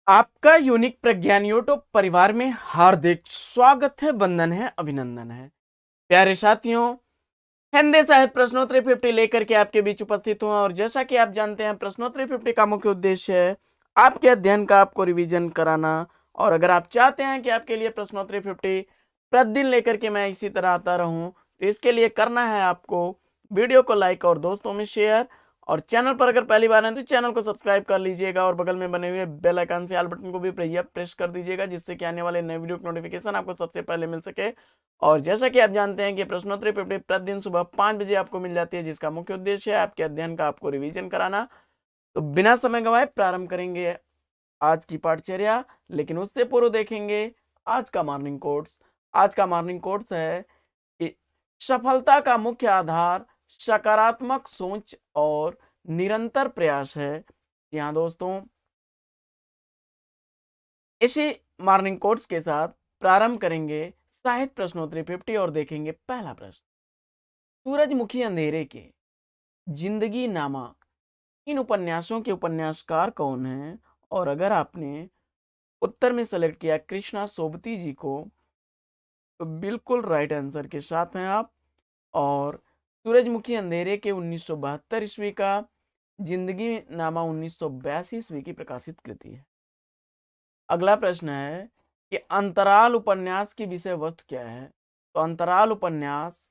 आपका यूनिक प्रज्ञान यूट्यूब परिवार में हार्दिक स्वागत है, वंदन है, अभिनंदन है। प्यारे साथियों, हिंदी साहित्य प्रश्नोत्तरी 50 लेकर के आपके बीच उपस्थित हुआ और जैसा कि आप जानते हैं, प्रश्नोत्तरी 50 का मुख्य उद्देश्य है आपके अध्ययन का आपको रिवीजन कराना। और अगर आप चाहते हैं कि आपके लिए प्रश्नोत्तरी 50 प्रतिदिन लेकर के मैं इसी तरह आता रहूं, तो इसके लिए करना है आपको वीडियो को लाइक और दोस्तों में शेयर, और चैनल पर अगर पहली बार है तो चैनल को सब्सक्राइब कर लीजिएगा और बगल में बने हुए बेल आइकन से ऑल बटन को भी प्रेस कर दीजिएगा, जिससे कि आने वाले नए वीडियो की नोटिफिकेशन आपको सबसे पहले मिल सके। और जैसा कि आप जानते हैं कि प्रश्नोत्तरी पेपर प्रतिदिन सुबह 5 बजे आपको मिल जाती है, जिसका मुख्य उद्देश्य है आपके अध्ययन का आपको रिवीजन कराना। तो बिना समय गंवाए प्रारंभ करेंगे आज की पाठचर्या, लेकिन उससे पूर्व देखेंगे आज का मॉर्निंग कोट्स। आज का मॉर्निंग कोट्स है कि सफलता का मुख्य आधार सकारात्मक सोच और निरंतर प्रयास है। जी हाँ दोस्तों, इसी मॉर्निंग कोट्स के साथ प्रारंभ करेंगे साहित्य प्रश्नोत्तरी 50 और देखेंगे पहला प्रश्न। सूरजमुखी अंधेरे के, जिंदगी नामा, इन उपन्यासों के उपन्यासकार कौन हैं? और अगर आपने उत्तर में सेलेक्ट किया कृष्णा सोबती जी को, तो बिल्कुल राइट आंसर के साथ हैं आप। और सूरजमुखी अंधेरे के 1972 ईस्वी का, जिंदगी नामा 1982 ईस्वी की प्रकाशित कृति है। अगला प्रश्न है कि अंतराल उपन्यास की विषय वस्तु क्या है? तो अंतराल उपन्यास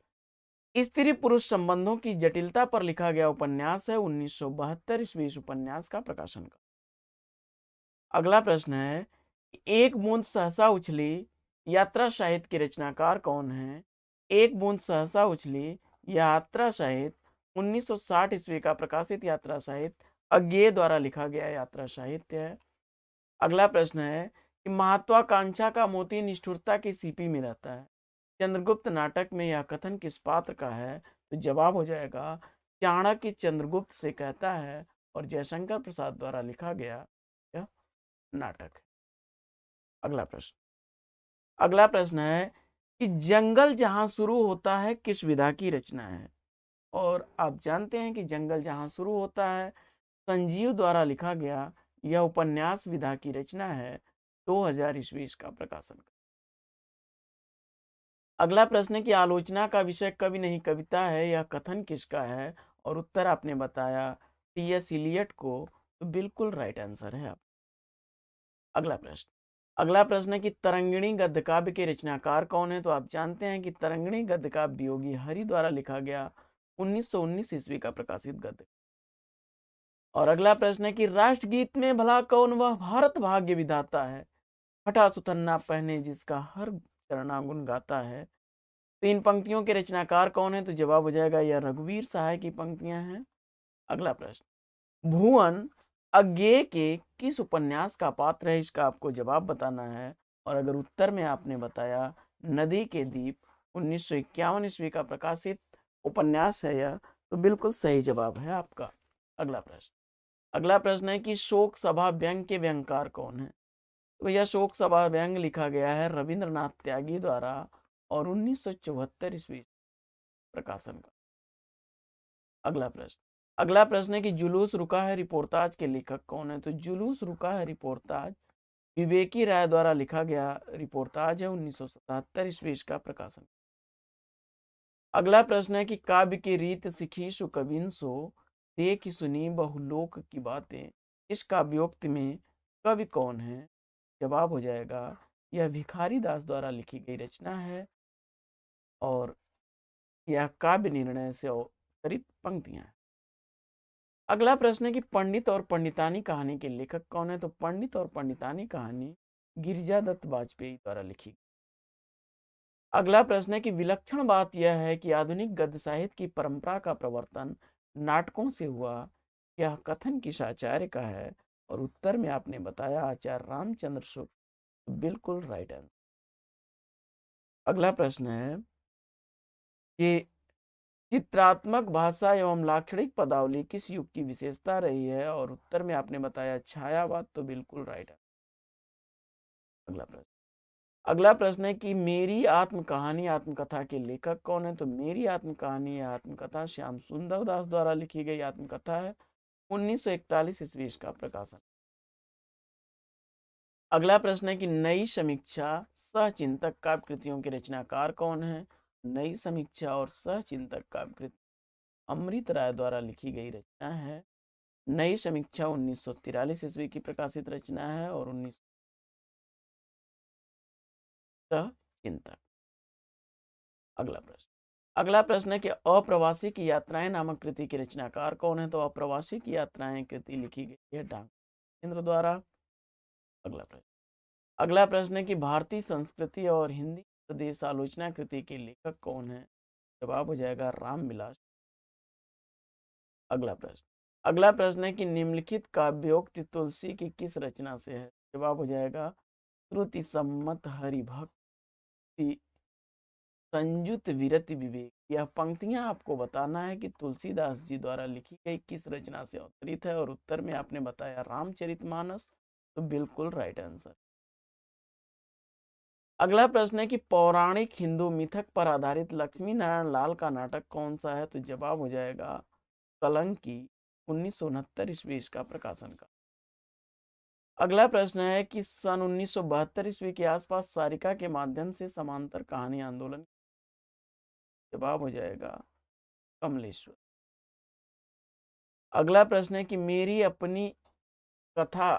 स्त्री पुरुष संबंधों की जटिलता पर लिखा गया उपन्यास है। 1972 ईस्वी इस उपन्यास का प्रकाशन का। अगला प्रश्न है, एक बूंद सहसा उछली यात्रा साहित्य के रचनाकार कौन है? एक बूंद सहसा उछली यात्रा साहित्य 1960 ईस्वी का प्रकाशित यात्रा साहित्य अज्ञेय द्वारा लिखा गया यात्रा साहित्य है। अगला प्रश्न है कि महत्वाकांक्षा का मोती निष्ठुरता की सीपी में रहता है। चंद्रगुप्त नाटक में यह कथन किस पात्र का है? तो जवाब हो जाएगा चाणक्य चंद्रगुप्त से कहता है, और जयशंकर प्रसाद द्वारा लिखा गया यह नाटक है। अगला प्रश्न है कि जंगल जहां शुरू होता है किस विधा की रचना है? और आप जानते हैं कि जंगल जहां शुरू होता है संजीव द्वारा लिखा गया यह उपन्यास विधा की रचना है। 2000 ईस्वी इसका प्रकाशन। अगला प्रश्न है कि आलोचना का विषय कवि नहीं कविता है, यह कथन किसका है? और उत्तर आपने बताया टी.एस. इलियट को, तो बिल्कुल राइट आंसर है आप। अगला प्रश्न है कि तरंगिणी गद्य काव्य के रचनाकार कौन है? तो आप जानते हैं कि तरंगिणी गद्य काव्य योगी हरि द्वारा लिखा गया 1919 ईस्वी का प्रकाशित गद्य। और अगला प्रश्न है कि राष्ट्रगीत में भला कौन वह भारत भाग्य विधाता है, फटा सुथन्ना पहने जिसका हर चरणागुण गाता है? तो इन पंक्तियों के रचनाकार कौन है? तो जवाब हो जाएगा यह रघुवीर सहाय की पंक्तियां हैं। अगला प्रश्न, भुवन अज्ञेय के किस उपन्यास का पात्र है? इसका आपको जवाब बताना है। और अगर उत्तर में आपने बताया नदी के दीप 1951 ईस्वी का प्रकाशित उपन्यास है यह, तो बिल्कुल सही जवाब है आपका। अगला प्रश्न है कि शोक सभा व्यंग के व्यंगकार कौन है? तो यह शोक सभा व्यंग लिखा गया है रविंद्रनाथ त्यागी द्वारा, और 1974 ईस्वी प्रकाशन का। अगला प्रश्न है कि जुलूस रुका है रिपोर्ताज के लेखक कौन है? तो जुलूस रुका है रिपोर्ताज विवेकी राय द्वारा लिखा गया रिपोर्ताज है। 1977 ईस्वी इसका प्रकाशन। अगला प्रश्न है कि काव्य की रीत सिखी सुकविन सो, देख सुनी बहुलोक की बातें, इस काव्योक्त में कवि कौन है? जवाब हो जाएगा यह भिखारी दास द्वारा लिखी गई रचना है, और यह काव्य निर्णय से अवतरित पंक्तियां हैं। अगला प्रश्न है कि पंडित और पंडितानी कहानी के लेखक कौन है? तो पंडित और पंडितानी कहानी गिरिजा दत्त वाजपेयी द्वारा लिखी। अगला प्रश्न है कि विलक्षण बात यह है कि आधुनिक गद्य साहित्य की परंपरा का प्रवर्तन नाटकों से हुआ, यह कथन किस आचार्य का है? और उत्तर में आपने बताया आचार्य रामचंद्र शुक्ल, बिल्कुल राइट आंसर। अगला प्रश्न है कि चित्रात्मक भाषा एवं लाक्षणिक पदावली किस युग की विशेषता रही है? और उत्तर में आपने बताया छायावाद, तो बिल्कुल राइट है। अगला प्रश्न है कि मेरी आत्म कहानी आत्मकथा के लेखक कौन है? तो मेरी आत्म कहानी या आत्मकथा श्याम सुंदर दास द्वारा लिखी गई आत्मकथा है। 1941 ईस्वी का प्रकाशन। अगला प्रश्न है कि नई समीक्षा सचिंतक काव्य कृतियों के रचनाकार कौन है? नई समीक्षा और सचिंतक काव्य कृति अमृत राय द्वारा लिखी गई रचना है। नई समीक्षा 1943 ईस्वी की प्रकाशित रचना है और 19 सचिंतक। अगला प्रश्न है कि अप्रवासी की यात्राएं नामक कृति के रचनाकार कौन है? तो अप्रवासी की यात्राएं कृति लिखी गई है डांग द्वारा। अगला प्रश्न है कि भारतीय संस्कृति और हिंदी प्रदेश आलोचना कृति के लेखक कौन है? जवाब हो जाएगा रामविलास। अगला प्रश्न है कि निम्नलिखित काव्योक्ति तुलसी की किस रचना से है? जवाब हो जाएगा श्रुति सम्मत हरिभक्ति संयुत विरति विवेक। यह पंक्तियां आपको बताना है कि तुलसीदास जी द्वारा लिखी गई किस रचना से अवतरित है, और उत्तर में आपने बताया रामचरितमानस, तो बिल्कुल राइट आंसर। अगला प्रश्न है कि पौराणिक हिंदू मिथक पर आधारित लक्ष्मी नारायण लाल का नाटक कौन सा है? तो जवाब हो जाएगा कलंकी, 1969 ईस्वी का प्रकाशन का। अगला प्रश्न है कि सन 1972 ईस्वी के आसपास सारिका के माध्यम से समांतर कहानी आंदोलन, जवाब हो जाएगा कमलेश्वर। अगला प्रश्न है कि मेरी अपनी कथा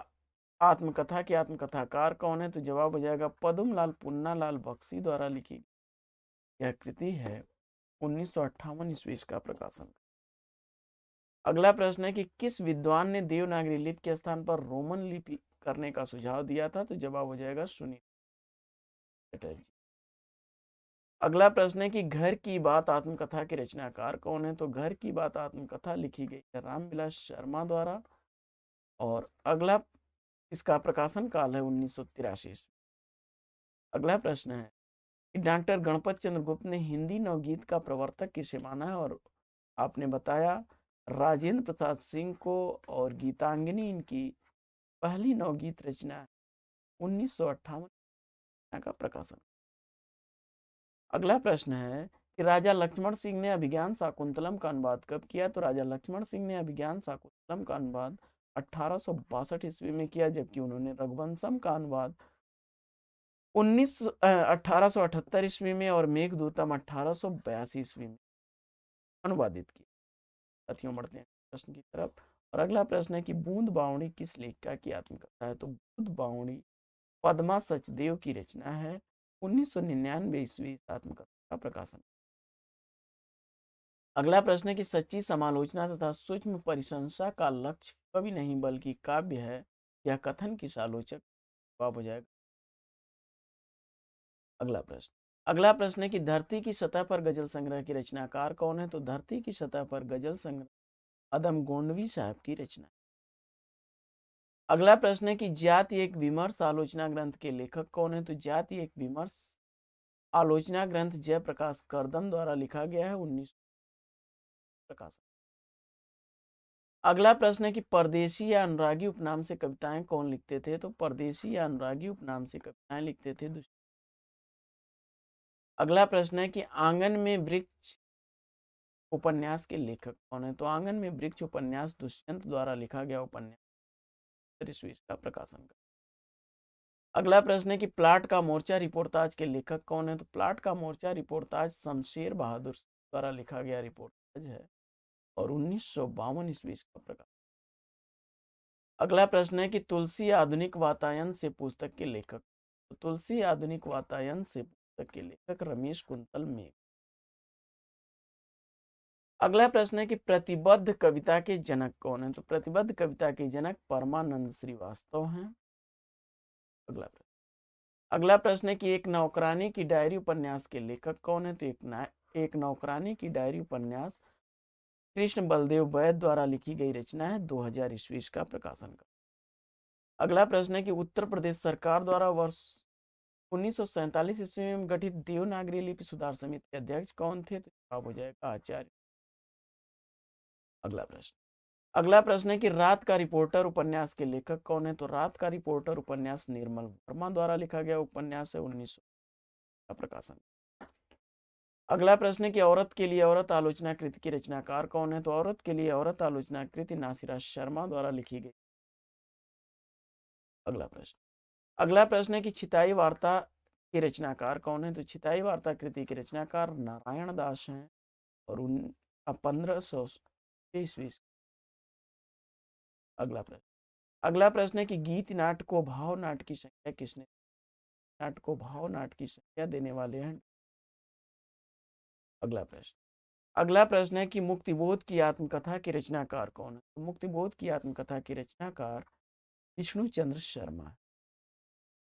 आत्मकथा के आत्मकथाकार कौन है? तो जवाब हो जाएगा पद्मलाल पुन्नालाल बख्शी द्वारा लिखी यह कृति है, 1958 ईस्वी का प्रकाशन। अगला प्रश्न है कि किस विद्वान ने देवनागरी लिपि के स्थान पर रोमन लिपि करने का सुझाव दिया था? तो जवाब हो जाएगा सुनील चटर्जी। अगला प्रश्न है कि घर की बात आत्मकथा के रचनाकार कौन है? तो घर की बात आत्मकथा लिखी गई है रामविलास शर्मा द्वारा, और अगला इसका प्रकाशन काल है 1983। अगला प्रश्न है कि डॉक्टर गणपत चंद्र गुप्त ने हिंदी नवगीत का प्रवर्तक किसे माना है? और आपने बताया राजेंद्र प्रसाद सिंह को, और गीतांजलि इनकी पहली नवगीत रचना है, 1958 का प्रकाशन। अगला प्रश्न है कि राजा लक्ष्मण सिंह ने अभिज्ञान शाकुंतलम का अनुवाद कब किया? तो राजा लक्ष्मण सिंह ने अभिज्ञान शाकुंतलम का अनुवाद 1862 ईस्वी में किया, जबकि उन्होंने रघुवंशम का अनुवाद 1878 ईस्वी में और मेघदूतम 1882 ईस्वी में अनुवादित किया। साथियों बढ़ते हैं प्रश्न की तरफ, और अगला प्रश्न है कि बूंद बावड़ी किस लेखिका की आत्मकथा है? तो बूंद बावड़ी पद्मा सचदेव की रचना है, 1999 ईस्वी आत्मकथा का प्रकाशन। अगला प्रश्न है कि सच्ची समालोचना तथा सूक्ष्म परिशंसा का लक्ष्य कवि नहीं बल्कि काव्य है, यह कथन किस आलोचक? जवाब हो जाएगा। अगला प्रश्न है कि धरती की सतह पर गजल संग्रह की रचनाकार कौन है? तो धरती की सतह पर गजल संग्रह अदम गोंडवी साहब की रचना। अगला प्रश्न है कि जाति एक विमर्श आलोचना ग्रंथ के लेखक कौन है? तो जाति एक विमर्श आलोचना ग्रंथ जयप्रकाश करदम द्वारा लिखा गया है, 19 प्रकाशन। अगला प्रश्न है कि परदेशी या अनुरागी उपनाम से कविताएं कौन लिखते थे? तो परदेशी या अनुरागी उपनाम से कविताएं लिखते थे अगला प्रश्न है कि आंगन में वृक्ष उपन्यास के लेखक कौन है? तो आंगन में वृक्ष उपन्यास दुष्यंत द्वारा लिखा गया उपन्यास का प्रकाशन का। अगला प्रश्न है कि प्लाट का मोर्चा रिपोर्टाज के लेखक कौन है? तो प्लाट का मोर्चा रिपोर्टाज शमशेर बहादुर द्वारा लिखा गया रिपोर्टाज है, और 1952 ईस्वी का प्रकाशन। अगला प्रश्न है कि तुलसी आधुनिक वातायन से पुस्तक के लेखक, तो तुलसी आधुनिक वातायन से पुस्तक के लेखक रमेश कुंतल मेघ। अगला प्रश्न है कि प्रतिबद्ध कविता के जनक कौन है? तो प्रतिबद्ध कविता के जनक परमानंद श्रीवास्तव हैं। अगला प्रश्न है कि एक नौकरानी की डायरी उपन्यास के लेखक कौन है? तो एक नौकरानी की डायरी उपन्यास कृष्ण बलदेव वैद्य द्वारा लिखी गई रचना है, 2000 ईस्वी का प्रकाशन का। अगला प्रश्न है कि उत्तर प्रदेश सरकार द्वारा वर्ष 1947 ईस्वी में गठित देवनागरी लिपि सुधार समिति के अध्यक्ष कौन थे? तो जवाब हो जाएगा आचार्य। अगला प्रश्न है कि रात का रिपोर्टर उपन्यास के लेखक कौन है? तो रात का रिपोर्टर उपन्यास निर्मल वर्मा द्वारा लिखा गया उपन्यास है, 1900 का प्रकाशन। अगला प्रश्न है कि औरत के लिए औरत आलोचना कृति की रचनाकार कौन है? तो औरत के लिए औरत आलोचना कृति नासिरा शर्मा द्वारा लिखी गई। अगला प्रश्न अगला प्रश्न है कि छिताई वार्ता के रचनाकार कौन है? तो छिताई वार्ता कृति के रचनाकार नारायण दास हैं और 1500 ईस्वी। अगला प्रश्न है कि गीत नाट को भाव नाट की संज्ञा किसने? नाट को भाव नाट की संज्ञा देने वाले हैं। अगला प्रश्न है कि मुक्तिबोध की आत्मकथा के रचनाकार कौन है? तो मुक्तिबोध की आत्मकथा के रचनाकार विष्णु चंद्र शर्मा,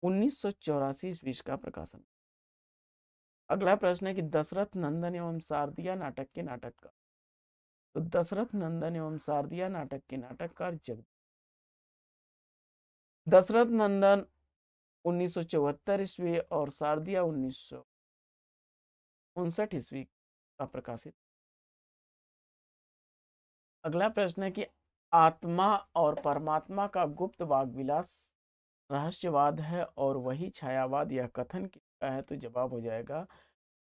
1984 ईस्वी का प्रकाशन। अगला प्रश्न है कि दशरथ नंदन एवं शारदिया नाटक के नाटककार। तो दशरथ नंदन एवं शारदिया नाटक के नाटककार दशरथ नंदन 1974 ईस्वी और शारदिया 1959 ईस्वी का प्रकाशित। अगला प्रश्न है कि आत्मा और परमात्मा का गुप्त वाग विलास रहस्यवाद है और वही छायावाद, यह कथन किसका है? तो जवाब हो जाएगा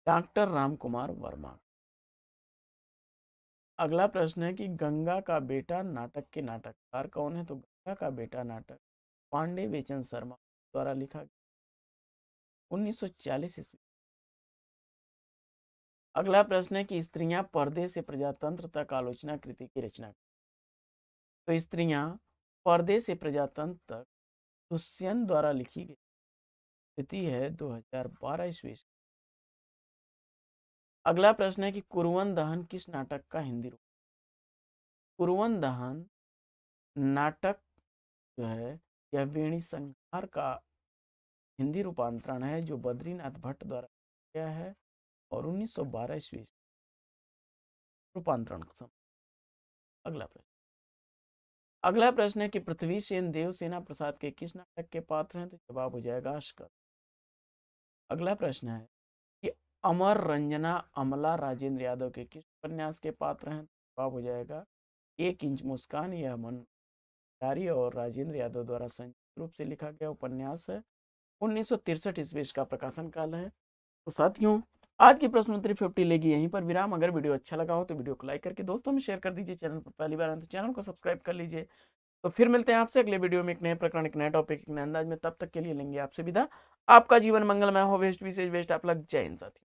डॉक्टर राम कुमार वर्मा। अगला प्रश्न है कि गंगा का बेटा नाटक के नाटककार कौन है? तो गंगा का बेटा नाटक पांडे बेचन शर्मा द्वारा लिखा गया, 1940 ईस्वी। अगला प्रश्न है कि स्त्रियां पर्दे से प्रजातंत्र तक आलोचना कृति की रचना। तो स्त्रियां पर्दे से प्रजातंत्र तक दुष्यंत द्वारा लिखी गई कृति है, 2012 ईस्वी। अगला प्रश्न है कि कुरुवन दहन किस नाटक का हिंदी रूप? कुरुवन दहन नाटक जो है यह वेणी संहार का हिंदी रूपांतरण है जो बद्रीनाथ भट्ट द्वारा किया है और 1912 ईस्वी रूपांतरण। अगला प्रश्न है कि पृथ्वी सेन देवसेना प्रसाद के किस नाटक के पात्र हैं? तो जवाब हो जाएगा अस्कर। अगला प्रश्न है कि अमर रंजना अमला राजेंद्र यादव के किस उपन्यास के पात्र हैं? जवाब हो जाएगा 1 इंच मुस्कान। यह मनकारी और राजेंद्र यादव द्वारा संयुक्त रूप से लिखा गया उपन्यास है, 1963 ईस्वी का प्रकाशन काल है। तो साथियों, आज की प्रश्नोत्तरी 50 लेगी यहीं पर विराम। अगर वीडियो अच्छा लगा हो तो वीडियो को लाइक करके दोस्तों में शेयर कर दीजिए। चैनल पर पहली बार आए तो चैनल को सब्सक्राइब कर लीजिए। तो फिर मिलते हैं आपसे अगले वीडियो में एक नए प्रकरण, एक नए टॉपिक, एक नए अंदाज में। तब तक के लिए लेंगे आपसे विदा। आपका जीवन मंगलमय हो। वेस्ट विशेष वेस्ट आप लग। जय हिंद साथी।